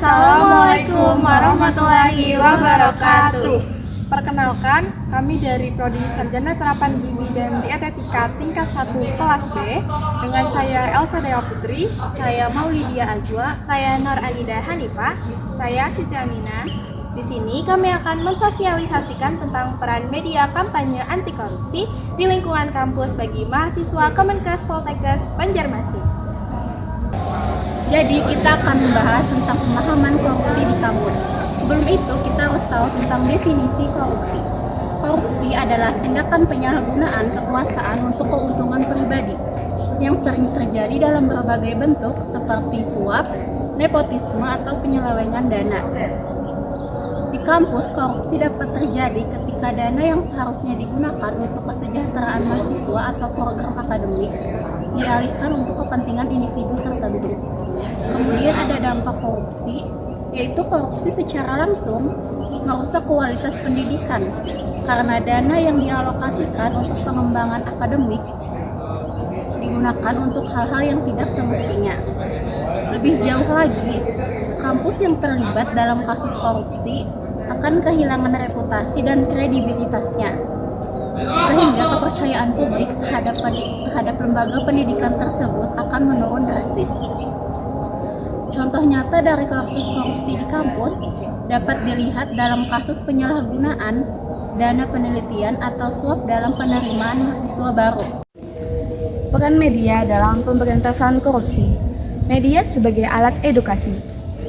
Assalamualaikum warahmatullahi wabarakatuh. Perkenalkan, kami dari Prodi Sarjana Terapan Gizi dan Dietetika tingkat 1 kelas B dengan saya Elsa Dewa Putri, Saya Maulidia Azwa, saya Nur Alida Hanifah, saya Siti Aminah. Di sini kami akan mensosialisasikan tentang peran media kampanye anti korupsi di lingkungan kampus bagi mahasiswa Kemenkes Poltekkes Banjarmasin. Jadi kita akan membahas tentang pemahaman korupsi di kampus. Sebelum itu kita harus tahu tentang definisi korupsi. Korupsi adalah tindakan penyalahgunaan kekuasaan untuk keuntungan pribadi yang sering terjadi dalam berbagai bentuk seperti suap, nepotisme, atau penyelewengan dana. Di kampus, korupsi dapat terjadi ketika dana yang seharusnya digunakan untuk kesejahteraan mahasiswa atau program akademik dialihkan untuk kepentingan individu tertentu. Kemudian ada dampak korupsi, yaitu korupsi secara langsung merusak kualitas pendidikan karena dana yang dialokasikan untuk pengembangan akademik digunakan untuk hal-hal yang tidak semestinya. Lebih jauh lagi, kampus yang terlibat dalam kasus korupsi akan kehilangan reputasi dan kredibilitasnya, sehingga kepercayaan publik terhadap lembaga pendidikan tersebut akan menurun drastis. Contoh nyata dari kasus korupsi di kampus dapat dilihat dalam kasus penyalahgunaan dana penelitian atau suap dalam penerimaan mahasiswa baru. Peran media dalam pemberantasan korupsi. Media sebagai alat edukasi.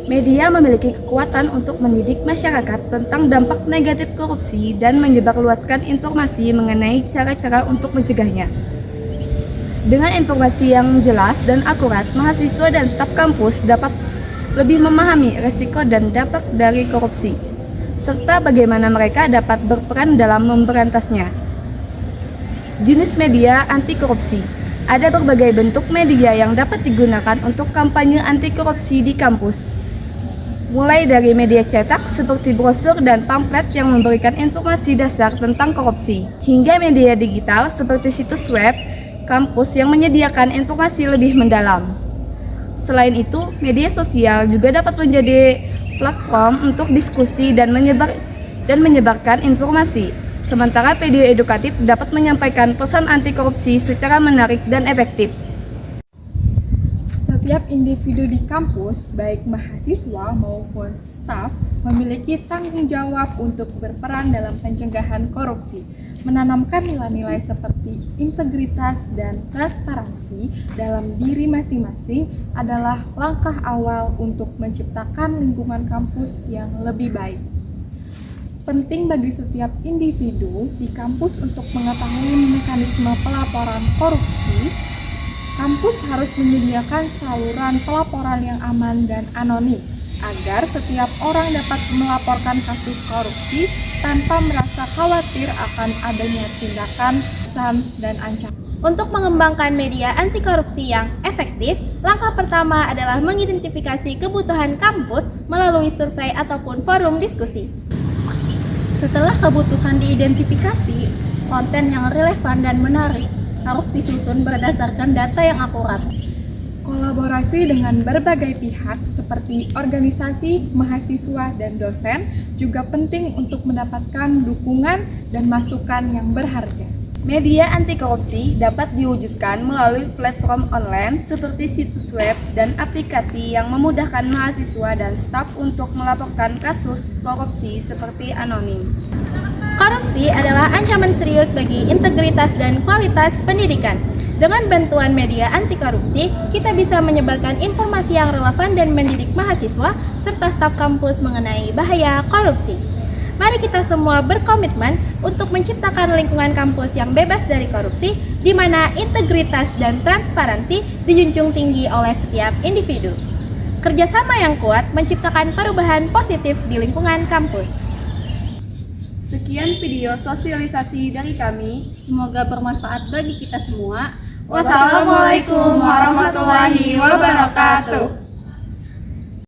Media memiliki kekuatan untuk mendidik masyarakat tentang dampak negatif korupsi dan menyebarluaskan informasi mengenai cara-cara untuk mencegahnya. Dengan informasi yang jelas dan akurat, mahasiswa dan staf kampus dapat lebih memahami risiko dan dampak dari korupsi, serta bagaimana mereka dapat berperan dalam memberantasnya. Jenis media anti korupsi. Ada berbagai bentuk media yang dapat digunakan untuk kampanye anti korupsi di kampus. Mulai dari media cetak seperti brosur dan pamflet yang memberikan informasi dasar tentang korupsi, hingga media digital seperti situs web kampus yang menyediakan informasi lebih mendalam. Selain itu, media sosial juga dapat menjadi platform untuk diskusi dan menyebarkan informasi. Sementara video edukatif dapat menyampaikan pesan anti korupsi secara menarik dan efektif. setiap individu di kampus, baik mahasiswa maupun staf, memiliki tanggung jawab untuk berperan dalam pencegahan korupsi. Menanamkan nilai-nilai seperti integritas dan transparansi dalam diri masing-masing adalah langkah awal untuk menciptakan lingkungan kampus yang lebih baik. Penting bagi setiap individu di kampus untuk mengetahui mekanisme pelaporan korupsi. Kampus harus menyediakan saluran pelaporan yang aman dan anonim, agar setiap orang dapat melaporkan kasus korupsi tanpa merasa khawatir akan adanya tindakan, pesan, dan ancaman. Untuk mengembangkan media anti korupsi yang efektif, langkah pertama adalah mengidentifikasi kebutuhan kampus melalui survei ataupun forum diskusi. Setelah kebutuhan diidentifikasi, konten yang relevan dan menarik harus disusun berdasarkan data yang akurat. Kolaborasi dengan berbagai pihak seperti organisasi, mahasiswa, dan dosen juga penting untuk mendapatkan dukungan dan masukan yang berharga. Media anti korupsi dapat diwujudkan melalui platform online seperti situs web dan aplikasi yang memudahkan mahasiswa dan staf untuk melaporkan kasus korupsi seperti anonim. Korupsi adalah ancaman serius bagi integritas dan kualitas pendidikan. Dengan bantuan media anti korupsi, kita bisa menyebarkan informasi yang relevan dan mendidik mahasiswa serta staf kampus mengenai bahaya korupsi. Mari kita semua berkomitmen untuk menciptakan lingkungan kampus yang bebas dari korupsi, di mana integritas dan transparansi dijunjung tinggi oleh setiap individu. Kerjasama yang kuat menciptakan perubahan positif di lingkungan kampus. Sekian video sosialisasi dari kami. Semoga bermanfaat bagi kita semua. Wassalamualaikum warahmatullahi wabarakatuh.